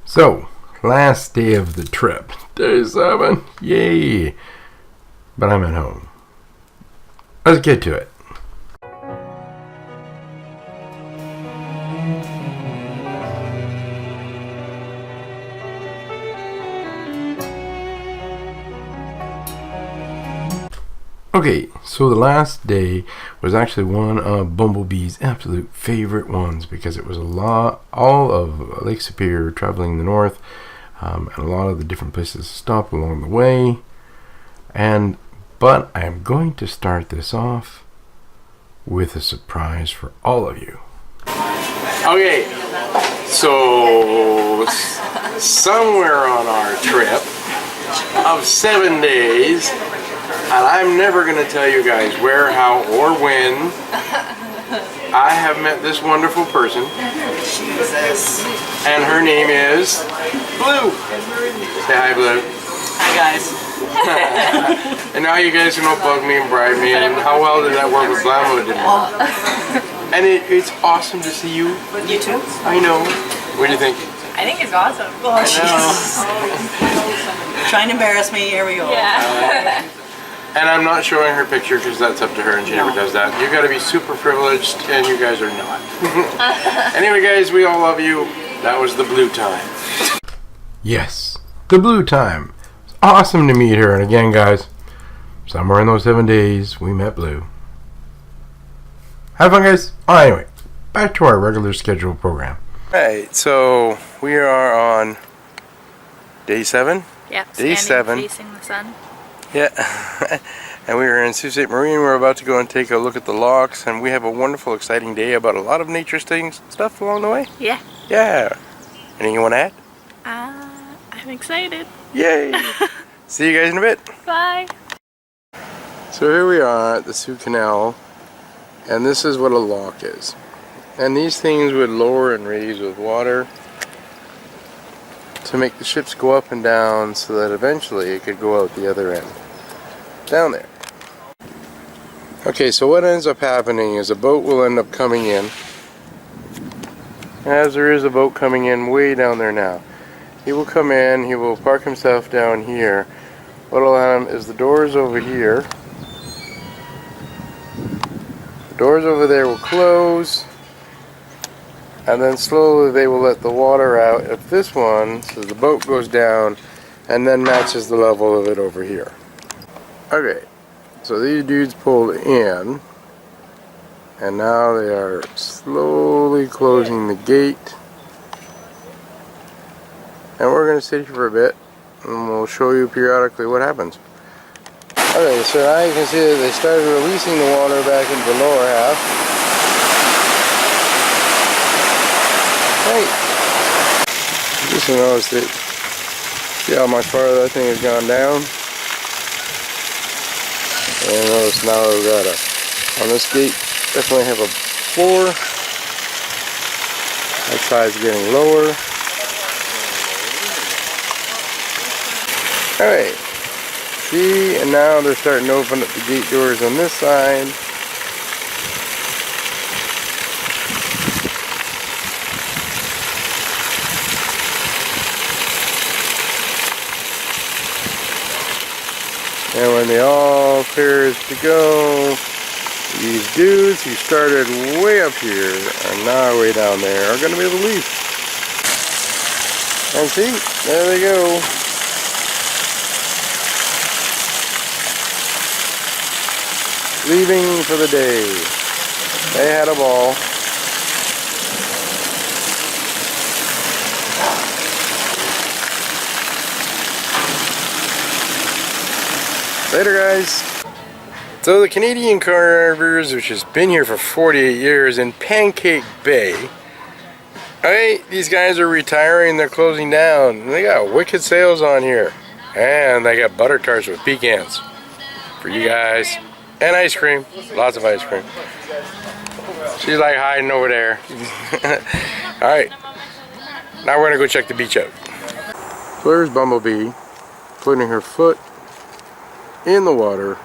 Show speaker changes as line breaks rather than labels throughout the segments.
So, last day of the trip. Day 7. Yay! But I'm at home. Let's get to it. Okay, so the last day was actually one of Bumblebee's absolute favorite ones because it was all of Lake Superior traveling the north, and a lot of the different places to stop along the way. But I am going to start this off with a surprise for all of you. Okay, so somewhere on our trip of 7 days, and I'm never going to tell you guys where, how, or when, I have met this wonderful person. Jesus. And her name is Blue. Say hi, Blue.
Hi, guys.
And now you guys can all bug me and bribe me. And how well did that work with Blammo? It didn't work. And it's awesome to see you.
You too.
I know. What do you think?
I think it's awesome. Oh, Jesus. Trying to embarrass me. Here we go. Yeah.
And I'm not showing her picture because that's up to her and she never does that. You've got to be super privileged and you guys are not. Anyway guys, we all love you. That was the Blue time. Yes, the Blue time. It's awesome to meet her. And again guys, somewhere in those 7 days we met Blue. Have fun guys. Oh, anyway, back to our regular scheduled program. Alright, so we are on day 7?
Yep,
day 7.
Facing the sun.
Yeah, and we are in Sault Ste. Marie. We're about to go and take a look at the locks, and we have a wonderful, exciting day about a lot of nature stuff along the way.
Yeah.
Yeah. Anything you want to add?
I'm excited.
Yay! See you guys in a bit.
Bye.
So here we are at the Sault Canal, and this is what a lock is. And these things would lower and raise with water to make the ships go up and down so that eventually it could go out the other end. Down there. Okay, so what ends up happening is a boat will end up coming in. As there is a boat coming in way down there now. He will come in, he will park himself down here. What will happen is the doors over here. The doors over there will close. And then slowly they will let the water out of this one, so the boat goes down and then matches the level of it over here. Okay, so these dudes pulled in, and now they are slowly closing the gate. And we're going to sit here for a bit, and we'll show you periodically what happens. Okay, so now you can see that they started releasing the water back into the lower half. Right. Just notice that, see how much farther that thing has gone down? And notice now we've got on this gate, definitely have a floor. That side's getting lower. Alright. See, and now they're starting to open up the gate doors on this side. And when they all clears to go, these dudes who started way up here and now way down there are going to be able to leave. And see, there they go. Leaving for the day. They had a ball. Later guys. So the Canadian Carvers, which has been here for 48 years in Pancake Bay. Alright, these guys are retiring, they're closing down. They got wicked sales on here. And they got butter tarts with pecans for you guys. And ice cream. Lots of ice cream. She's like hiding over there. Alright. Now we're gonna go check the beach out. So there's Bumblebee putting her foot in the water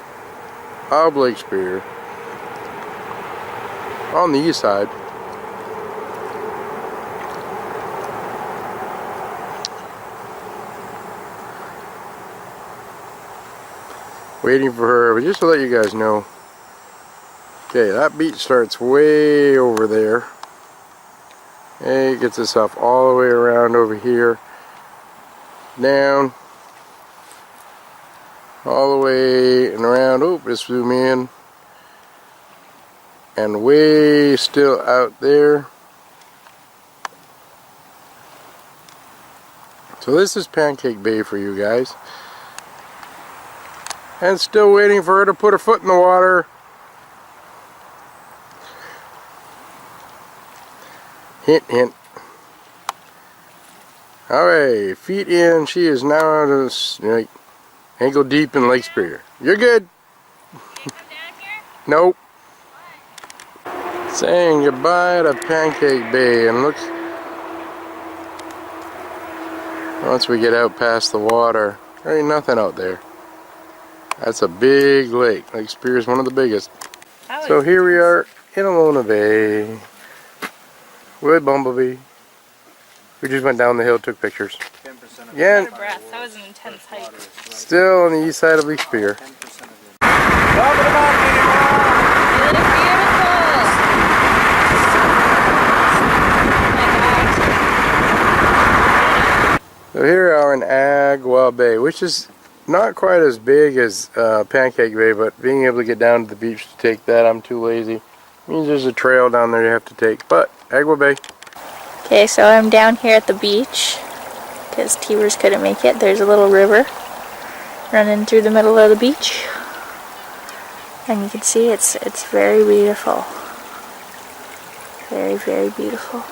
of Lake Superior on the east side. waiting for her. But just to let you guys know, okay, that beach starts way over there. And it gets us off all the way around over here, down, all the way and around. Oh, just zoom in, and way still out there. So this is Pancake Bay for you guys. And still waiting for her to put her foot in the water. Hint, hint. Alright, feet in. She is now like ankle deep in Lake Superior. You're good. Nope. Saying goodbye to Pancake Bay, and look. Once we get out past the water, there ain't nothing out there. That's a big lake. Lake Superior is one of the biggest. So here we are in Alona Bay with Bumblebee. We just went down the hill, took pictures. Yeah.
That was an intense hike.
Still on the east side of Lake Superior. So here we are in Agua Bay, which is not quite as big as Pancake Bay, but being able to get down to the beach to take that, I'm too lazy. It means there's a trail down there you have to take, but Agua Bay.
Okay, so I'm down here at the beach because Teverz couldn't make it. There's a little river running through the middle of the beach, and you can see it's very beautiful. Very, very beautiful.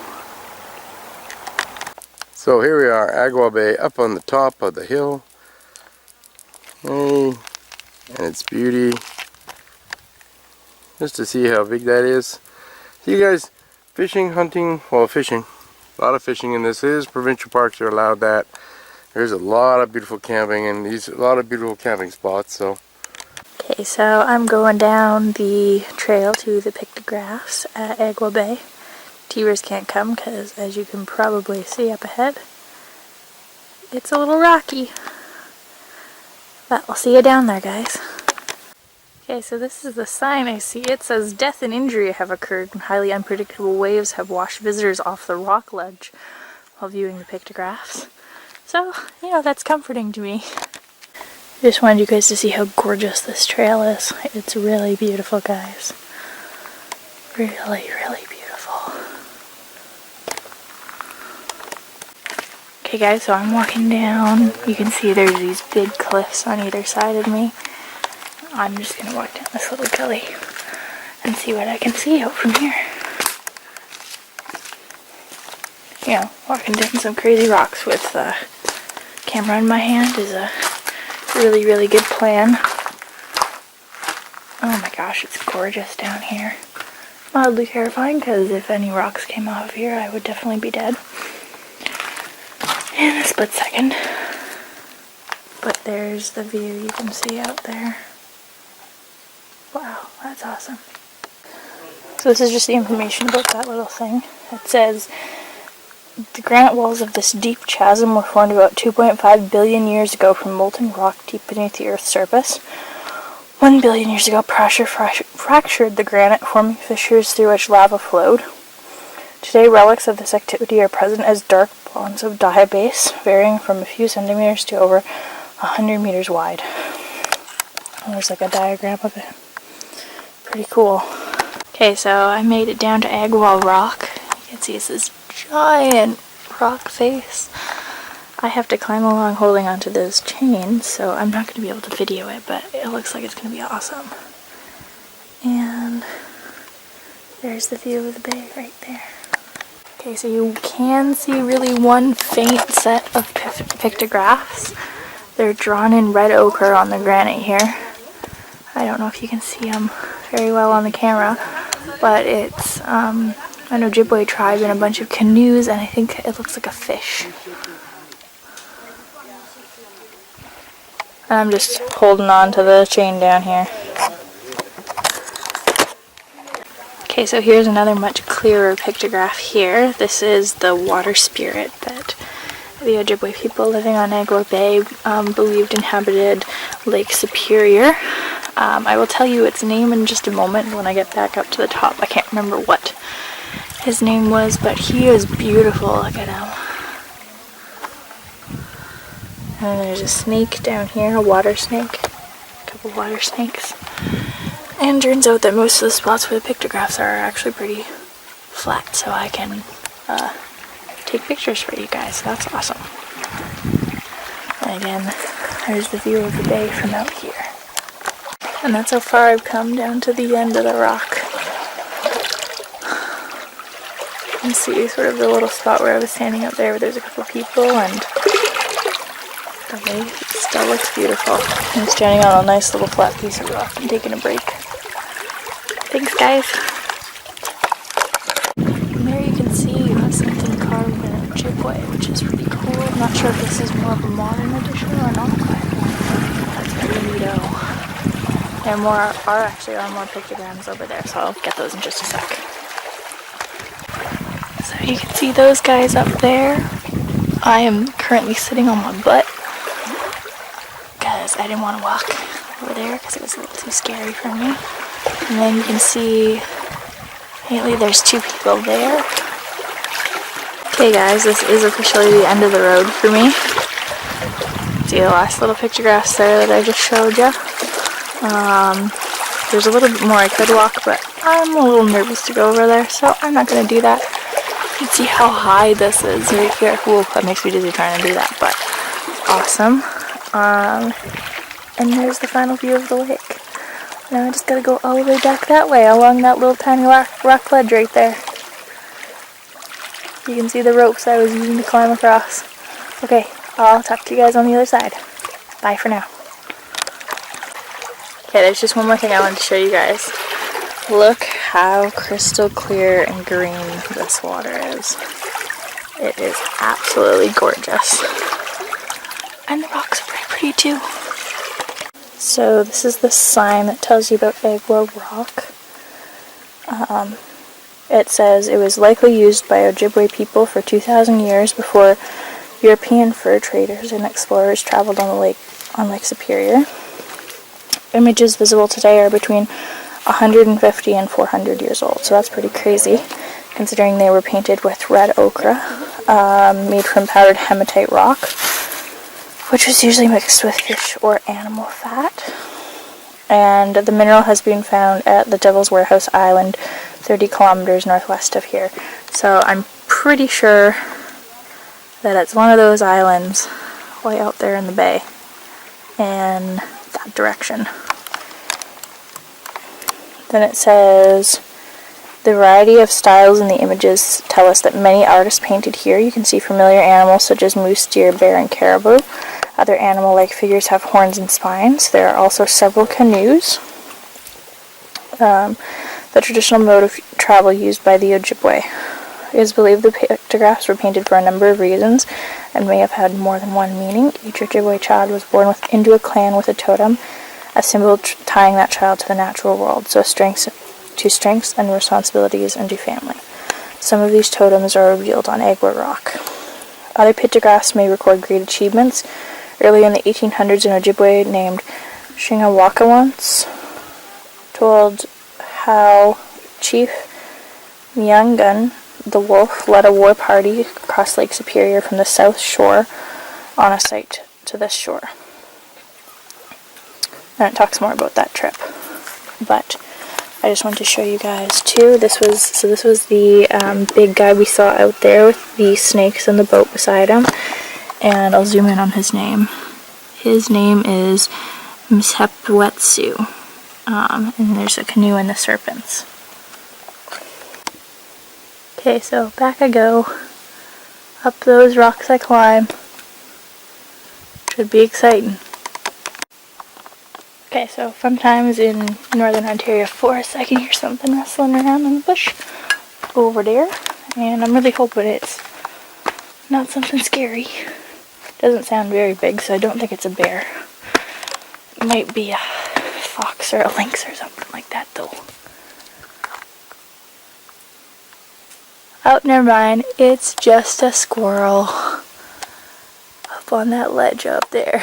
So here we are, Agua Bay, up on the top of the hill. Hey, and its beauty. Just to see how big that is. See you guys, fishing, hunting, well, fishing. A lot of fishing in this. Is provincial parks are allowed that. There's a lot of beautiful camping and a lot of beautiful camping spots. So.
Okay, so I'm going down the trail to the pictographs at Agua Bay. Teverz can't come because, as you can probably see up ahead, it's a little rocky. But I'll see you down there, guys. Okay, so this is the sign I see. It says, "Death and injury have occurred and highly unpredictable waves have washed visitors off the rock ledge while viewing the pictographs." So, you know, that's comforting to me. Just wanted you guys to see how gorgeous this trail is. It's really beautiful, guys. Really, really beautiful. Okay guys, so I'm walking down. You can see there's these big cliffs on either side of me. I'm just going to walk down this little gully and see what I can see out from here. You know, walking down some crazy rocks with the camera in my hand is a really, really good plan. Oh my gosh, it's gorgeous down here. Mildly terrifying because if any rocks came off of here, I would definitely be dead in a split second. But there's the view you can see out there. Wow, that's awesome. So this is just the information about that little thing. It says, the granite walls of this deep chasm were formed about 2.5 billion years ago from molten rock deep beneath the Earth's surface. 1 billion years ago, pressure fractured the granite, forming fissures through which lava flowed. Today, relics of this activity are present as dark blobs of diabase, varying from a few centimeters to over 100 meters wide. And there's like a diagram of it. Pretty cool. Okay, so I made it down to Agua Rock. You can see it's this giant rock face. I have to climb along holding onto those chains, so I'm not going to be able to video it, but it looks like it's going to be awesome. And there's the view of the bay right there. Okay, so you can see really one faint set of pictographs. They're drawn in red ochre on the granite here. I don't know if you can see them very well on the camera, but it's an Ojibwe tribe in a bunch of canoes, and I think it looks like a fish. And I'm just holding on to the chain down here. Okay, so here's another much clearer pictograph here. This is the water spirit that the Ojibwe people living on Agua Bay believed inhabited Lake Superior. I will tell you its name in just a moment when I get back up to the top. I can't remember what his name was, but he is beautiful. Look at him. And there's a snake down here, a water snake. A couple water snakes. And turns out that most of the spots where the pictographs are actually pretty flat, so I can take pictures for you guys. So that's awesome. And again, there's the view of the bay from out here. And that's how far I've come down to the end of the rock. You can see sort of the little spot where I was standing up there where there's a couple of people, and the lake still looks beautiful. I'm standing on a nice little flat piece of rock and taking a break. Thanks, guys. And there you can see something carved in a Ojibwe, which is pretty cool. I'm not sure if this is more of a modern edition or not, but that's pretty neato. There are more pictograms over there, so I'll get those in just a sec. So you can see those guys up there. I am currently sitting on my butt because I didn't want to walk over there because it was a little too scary for me. And then you can see immediately there's two people there. Okay guys, this is officially the end of the road for me. See the last little pictographs there that I just showed you. There's a little bit more I could walk, but I'm a little nervous to go over there, so I'm not going to do that. You can see how high this is right here. Whoa, that makes me dizzy trying to do that, but awesome. And there's the final view of the lake. Now I just gotta go all the way back that way, along that little tiny rock ledge right there. You can see the ropes I was using to climb across. Okay, I'll talk to you guys on the other side. Bye for now. Okay, there's just one more thing I wanted to show you guys. Look how crystal clear and green this water is. It is absolutely gorgeous. And the rocks are pretty pretty too. So this is the sign that tells you about Agua Rock. It says it was likely used by Ojibwe people for 2,000 years before European fur traders and explorers traveled on Lake Superior. Images visible today are between 150 and 400 years old, so that's pretty crazy, considering they were painted with red ochre, made from powdered hematite rock, which was usually mixed with fish or animal fat. And the mineral has been found at the Devil's Warehouse Island, 30 kilometers northwest of here. So I'm pretty sure that it's one of those islands way out there in the bay, in that direction. Then it says, the variety of styles in the images tell us that many artists painted here. You can see familiar animals such as moose, deer, bear, and caribou. Other animal-like figures have horns and spines. There are also several canoes. The traditional mode of travel used by the Ojibwe. It is believed the pictographs were painted for a number of reasons and may have had more than one meaning. Each Ojibwe child was born into a clan with a totem, a symbol tying that child to the natural world, so strengths and responsibilities and to family. Some of these totems are revealed on Agua Rock. Other pictographs may record great achievements. Early in the 1800s, an Ojibwe named Shingawakawants told how Chief Miangun, the wolf, led a war party across Lake Superior from the south shore on a site to this shore. And it talks more about that trip. But I just wanted to show you guys too. This was the big guy we saw out there with the snakes and the boat beside him. And I'll zoom in on his name. His name is Mshepwetsu. And there's a canoe and the serpents. Okay, so back I go. Up those rocks I climb. Should be exciting. Okay, so fun times in Northern Ontario Forest. I can hear something rustling around in the bush over there. And I'm really hoping it's not something scary. Doesn't sound very big, so I don't think it's a bear. It might be a fox or a lynx or something like that, though. Oh, never mind. It's just a squirrel up on that ledge up there.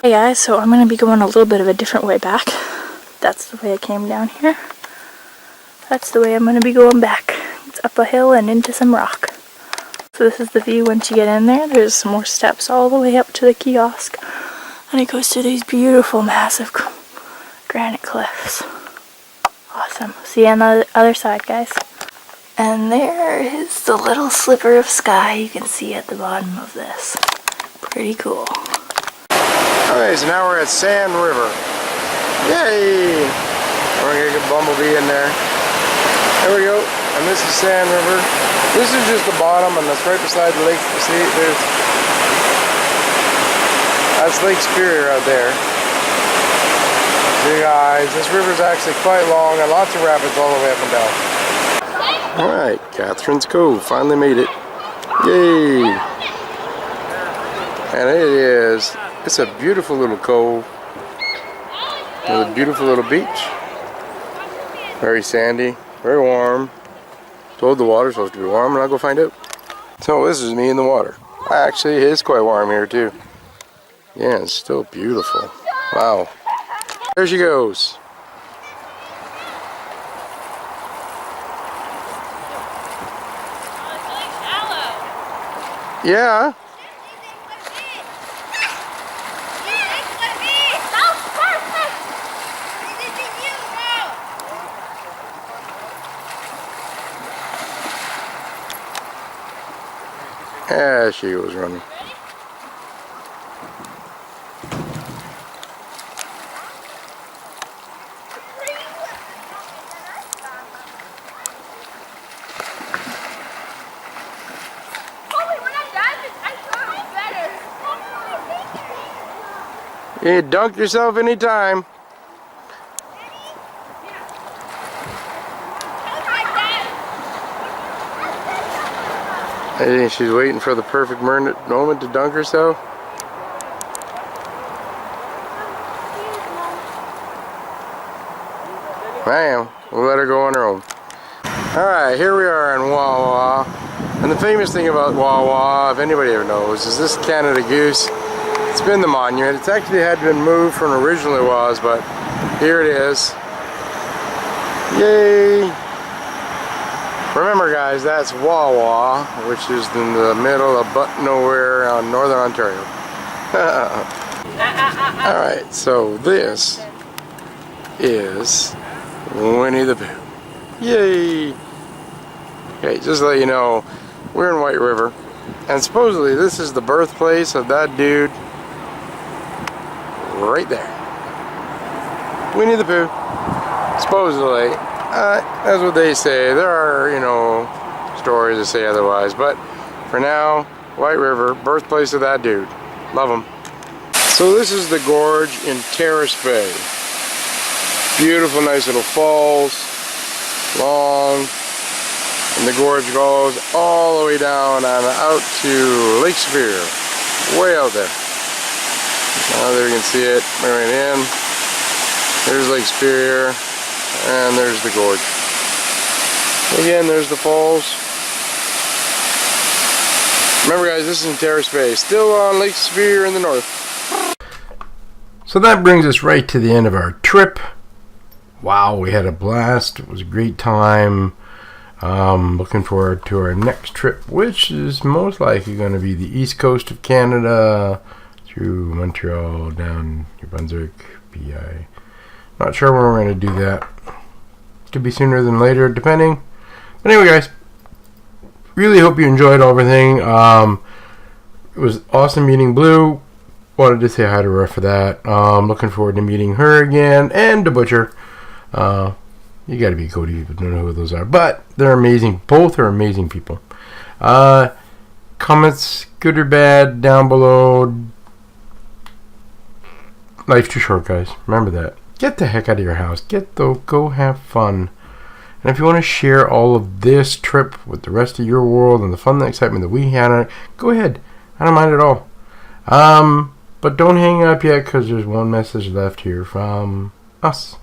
Hey guys, so I'm going to be going a little bit of a different way back. That's the way I came down here. That's the way I'm going to be going back. It's up a hill and into some rock. So this is the view once you get in there. There's some more steps all the way up to the kiosk. And it goes to these beautiful, massive granite cliffs. Awesome. See you on the other side, guys. And there is the little sliver of sky you can see at the bottom of this. Pretty cool.
Alright, so now we're at Sand River. Yay! We're gonna get a bumblebee in there. There we go. And this is Sand River. This is just the bottom, and that's right beside the lake. See, that's Lake Superior out there. See guys, this river's actually quite long and lots of rapids all the way up and down. Alright, Catherine's Cove, finally made it. Yay! And it's a beautiful little cove with a beautiful little beach. Very sandy, very warm. Told the water's supposed to be warm, and I'll go find out. So this is me in the water. Actually, it is quite warm here too. Yeah, it's still beautiful. Wow. There she goes. Yeah. Yeah, she was running. You dunk yourself anytime. I think she's waiting for the perfect moment to dunk herself. Bam, we'll let her go on her own. Alright, here we are in Wawa. And the famous thing about Wawa, if anybody ever knows, is this Canada Goose. It's been the monument. It's actually had been moved from where it originally was, but here it is. Yay! Remember guys, that's Wawa, which is in the middle of butt nowhere in northern Ontario. Alright, so this is Winnie the Pooh. Yay! Okay, just to let you know, we're in White River, and supposedly this is the birthplace of that dude right there. Winnie the Pooh. Supposedly. That's what they say. There are, you know, stories that say otherwise, but for now, White River, birthplace of that dude. Love him. So this is the gorge in Teverz Bay. Beautiful, nice little falls, long, and the gorge goes all the way down and out to Lake Superior, way out there. Now there you can see it, right in. There's Lake Superior. And there's the gorge. Again, there's the falls. Remember guys, this is in Teverz Bay, still on Lake Superior in the north. So that brings us right to the end of our trip. Wow, we had a blast. It was a great time. Looking forward to our next trip, which is most likely going to be the east coast of Canada through Montreal, down New Brunswick, BI. Not sure when we're going to do that. Could be sooner than later, depending. But anyway, guys, really hope you enjoyed everything. It was awesome meeting Blue. Wanted to say hi to her for that. Looking forward to meeting her again, and the Butcher. You got to be Cody, but don't know who those are. But they're amazing. Both are amazing people. Comments, good or bad, down below. Life's too short, guys. Remember that. Get the heck out of your house. Go have fun. And if you want to share all of this trip with the rest of your world and the fun and excitement that we had on it, go ahead. I don't mind at all. But don't hang up yet, because there's one message left here from us.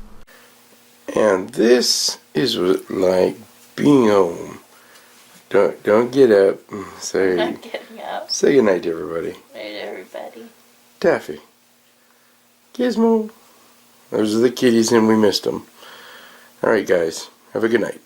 And this is like being home. Don't get up.
I'm getting up.
Say goodnight to everybody.
Night, everybody.
Taffy. Gizmo. Those are the kitties and we missed them. Alright guys, have a good night.